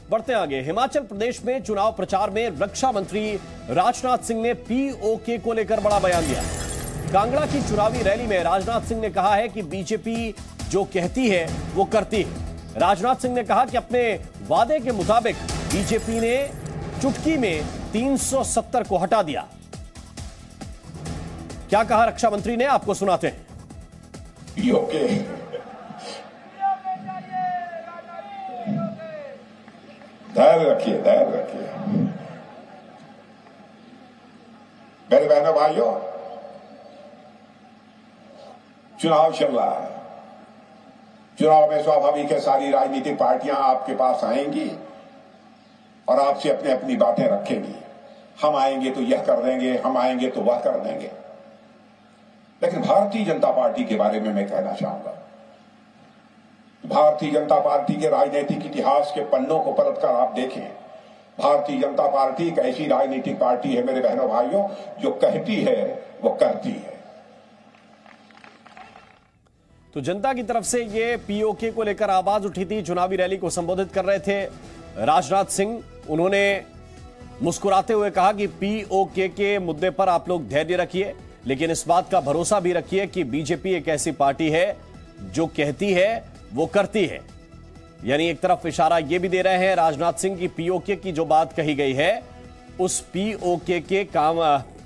बढ़ते आगे। हिमाचल प्रदेश में चुनाव प्रचार में रक्षा मंत्री राजनाथ सिंह ने पीओके को लेकर बड़ा बयान दिया। कांगड़ा की चुनावी रैली में राजनाथ सिंह ने कहा है कि बीजेपी जो कहती है वो करती है। राजनाथ सिंह ने कहा कि अपने वादे के मुताबिक बीजेपी ने चुटकी में 370 को हटा दिया। क्या कहा रक्षा मंत्री ने, आपको सुनाते हैं। पीओके धैर्य रखिए, धैर्य रखिए मेरे बहनों भाइयों। चुनाव चल रहा है। चुनाव में स्वाभाविक है सारी राजनीतिक पार्टियां आपके पास आएंगी और आपसे अपनी अपनी बातें रखेंगी। हम आएंगे तो यह कर देंगे, हम आएंगे तो वह कर देंगे। लेकिन भारतीय जनता पार्टी के बारे में मैं कहना चाहूंगा, भारतीय जनता पार्टी के राजनीतिक इतिहास के पन्नों को पलटकर आप देखें। भारतीय जनता पार्टी एक ऐसी राजनीतिक पार्टी है मेरे बहनों भाइयों, जो कहती है वो करती है। तो जनता की तरफ से ये पीओके को लेकर आवाज उठी थी। चुनावी रैली को संबोधित कर रहे थे राजनाथ सिंह। उन्होंने मुस्कुराते हुए कहा कि पीओके के मुद्दे पर आप लोग धैर्य रखिए, लेकिन इस बात का भरोसा भी रखिए कि बीजेपी एक ऐसी पार्टी है जो कहती है वो करती है। यानी एक तरफ इशारा यह भी दे रहे हैं राजनाथ सिंह की पीओके की जो बात कही गई है, उस पीओके के काम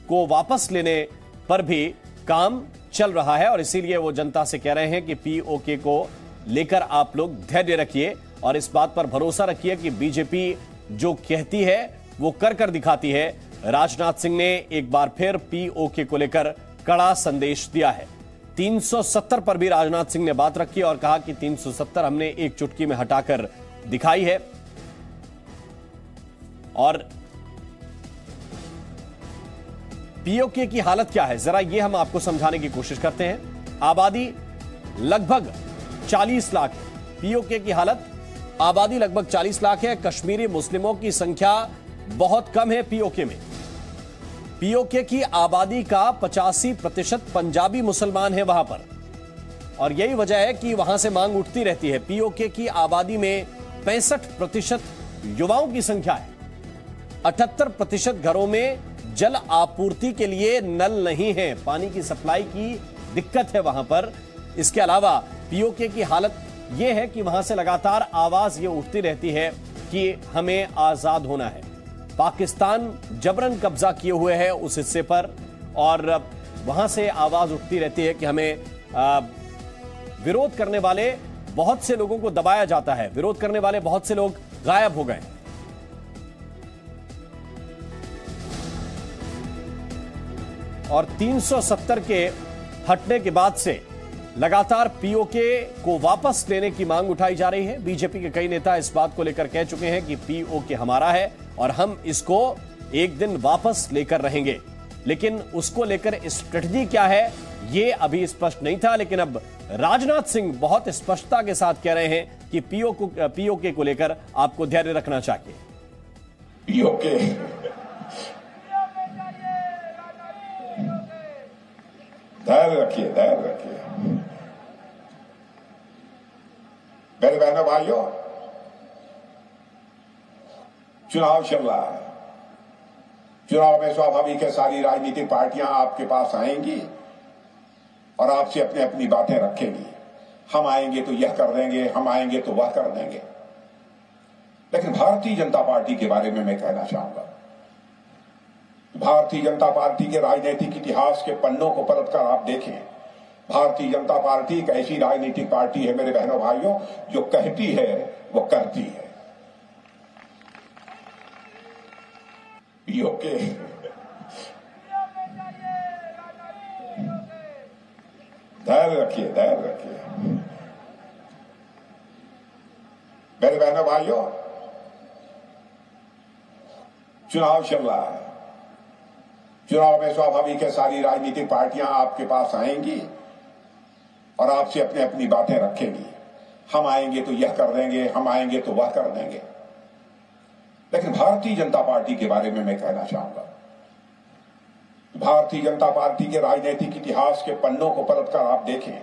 को वापस लेने पर भी काम चल रहा है और इसीलिए वो जनता से कह रहे हैं कि पीओके को लेकर आप लोग धैर्य रखिए और इस बात पर भरोसा रखिए कि बीजेपी जो कहती है वो कर दिखाती है। राजनाथ सिंह ने एक बार फिर पीओके को लेकर कड़ा संदेश दिया है। 370 पर भी राजनाथ सिंह ने बात रखी और कहा कि 370 हमने एक चुटकी में हटाकर दिखाई है। और पीओके की हालत क्या है, जरा यह हम आपको समझाने की कोशिश करते हैं। आबादी लगभग 40 लाख है। पीओके की हालत, आबादी लगभग 40 लाख है। कश्मीरी मुस्लिमों की संख्या बहुत कम है पीओके में। पीओके की आबादी का 85% पंजाबी मुसलमान है वहां पर, और यही वजह है कि वहां से मांग उठती रहती है। पीओके की आबादी में 65% युवाओं की संख्या है। 78% घरों में जल आपूर्ति के लिए नल नहीं है, पानी की सप्लाई की दिक्कत है वहां पर। इसके अलावा पीओके की हालत यह है कि वहां से लगातार आवाज ये उठती रहती है कि हमें आजाद होना है। पाकिस्तान जबरन कब्जा किए हुए है उस हिस्से पर और वहां से आवाज उठती रहती है कि हमें विरोध करने वाले बहुत से लोगों को दबाया जाता है, विरोध करने वाले बहुत से लोग गायब हो गए। और 370 के हटने के बाद से लगातार पीओके को वापस लेने की मांग उठाई जा रही है। बीजेपी के कई नेता इस बात को लेकर कह चुके हैं कि पीओके हमारा है और हम इसको एक दिन वापस लेकर रहेंगे, लेकिन उसको लेकर स्ट्रेटजी क्या है ये अभी स्पष्ट नहीं था। लेकिन अब राजनाथ सिंह बहुत स्पष्टता के साथ कह रहे हैं कि पीओके को लेकर आपको धैर्य रखना चाहिए। पीओके धैर्य रखिए, धैर्य रखिए मेरे बहनों भाइयों। चुनाव चल रहा है। चुनाव में स्वाभाविक है सारी राजनीतिक पार्टियां आपके पास आएंगी और आपसे अपनी अपनी बातें रखेंगी। हम आएंगे तो यह कर देंगे, हम आएंगे तो वह कर देंगे। लेकिन भारतीय जनता पार्टी के बारे में मैं कहना चाहूंगा, भारतीय जनता पार्टी के राजनीतिक इतिहास के पन्नों को पलटकर आप देखें। भारतीय जनता पार्टी एक ऐसी राजनीतिक पार्टी है मेरे बहनों भाइयों, जो कहती है वो करती है। पीओके धैर्य रखिए, धैर्य रखिए मेरे बहनों भाइयों। चुनाव चल रहा है। चुनाव में स्वाभाविक है सारी राजनीतिक पार्टियां आपके पास आएंगी और आपसे अपनी अपनी बातें रखेंगी। हम आएंगे तो यह कर देंगे, हम आएंगे तो वह कर देंगे। लेकिन भारतीय जनता पार्टी के बारे में मैं कहना चाहूंगा, भारतीय जनता पार्टी के राजनीतिक इतिहास के पन्नों को पलटकर आप देखें।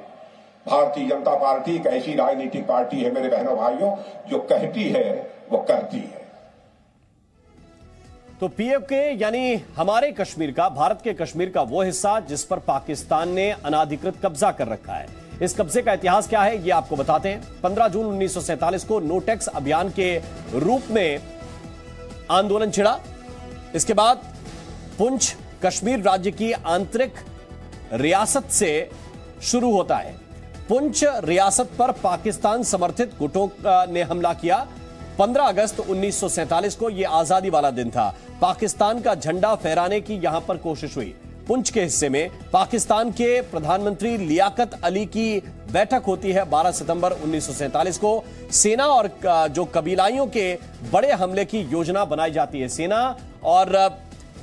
भारतीय जनता पार्टी एक ऐसी राजनीतिक पार्टी है मेरे बहनों भाइयों, जो कहती है वो करती है। तो पीओके यानी हमारे कश्मीर का, भारत के कश्मीर का वो हिस्सा जिस पर पाकिस्तान ने अनाधिकृत कब्जा कर रखा है। इस कब्जे का इतिहास क्या है ये आपको बताते हैं। 15 जून 1947 को नो टैक्स अभियान के रूप में आंदोलन छिड़ा। इसके बाद पुंछ कश्मीर राज्य की आंतरिक रियासत से शुरू होता है। पुंछ रियासत पर पाकिस्तान समर्थित गुटों ने हमला किया। 15 अगस्त 1947 को यह आजादी वाला दिन था। पाकिस्तान का झंडा फहराने की यहां पर कोशिश हुई। पुंछ के हिस्से में पाकिस्तान के प्रधानमंत्री लियाकत अली की बैठक होती है 12 सितंबर 1947 को। सेना और जो कबीलाइयों के बड़े हमले की योजना बनाई जाती है। सेना और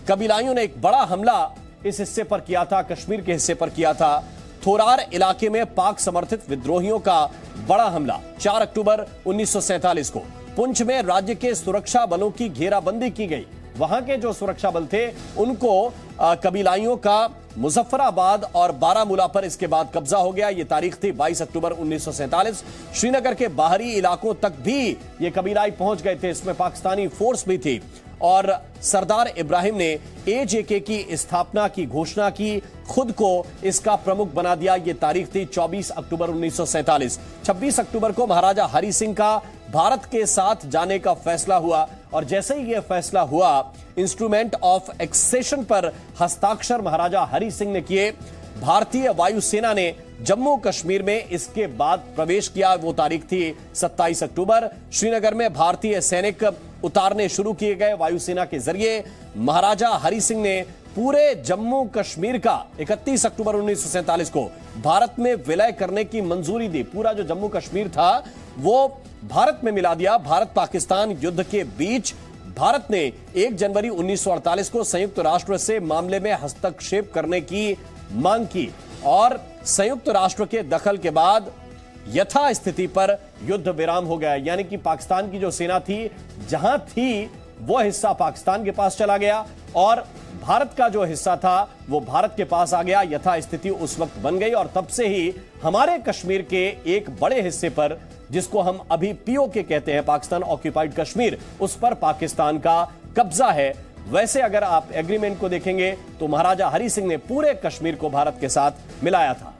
कबीलाइयों ने एक बड़ा हमला इस हिस्से पर किया था, कश्मीर के हिस्से पर किया था। थोरार इलाके में पाक समर्थित विद्रोहियों का बड़ा हमला 4 अक्टूबर 1947 को। पुंछ में राज्य के सुरक्षा बलों की घेराबंदी की गई। वहां के जो सुरक्षा बल थे उनको कबीलाइयों का मुजफ्फराबाद और बारामूला पर इसके बाद कब्जा हो गया। यह तारीख थी 22 अक्टूबर 1947। श्रीनगर के बाहरी इलाकों तक भी ये कबीलाई पहुंच गए थे। इसमें पाकिस्तानी फोर्स भी थी और सरदार इब्राहिम ने एजेके की स्थापना की घोषणा की, खुद को इसका प्रमुख बना दिया। यह तारीख थी 24 अक्टूबर 1947। 26 अक्टूबर को महाराजा हरि सिंह का भारत के साथ जाने का फैसला हुआ और जैसे ही यह फैसला हुआ, इंस्ट्रूमेंट ऑफ एक्सेशन पर हस्ताक्षर महाराजा हरि सिंह ने किए। भारतीय वायुसेना ने जम्मू कश्मीर में इसके बाद प्रवेश किया। वो तारीख थी 27 अक्टूबर। श्रीनगर में भारतीय सैनिक उतारने शुरू किए गए वायुसेना के जरिए। महाराजा हरि सिंह ने पूरे जम्मू कश्मीर का 31 अक्टूबर 1947 को भारत में विलय करने की मंजूरी दी। पूरा जो जम्मू कश्मीर था वो भारत में मिला दिया। भारत पाकिस्तान युद्ध के बीच भारत ने 1 जनवरी 1948 को संयुक्त राष्ट्र से मामले में हस्तक्षेप करने की मांग की और संयुक्त राष्ट्र के दखल के बाद यथा स्थिति पर युद्ध विराम हो गया। यानी कि पाकिस्तान की जो सेना थी जहां थी वो हिस्सा पाकिस्तान के पास चला गया और भारत का जो हिस्सा था वो भारत के पास आ गया। यथा स्थिति उस वक्त बन गई और तब से ही हमारे कश्मीर के एक बड़े हिस्से पर, जिसको हम अभी पीओके कहते हैं, पाकिस्तान ऑक्यूपाइड कश्मीर, उस पर पाकिस्तान का कब्जा है। वैसे अगर आप एग्रीमेंट को देखेंगे तो महाराजा हरि सिंह ने पूरे कश्मीर को भारत के साथ मिलाया था।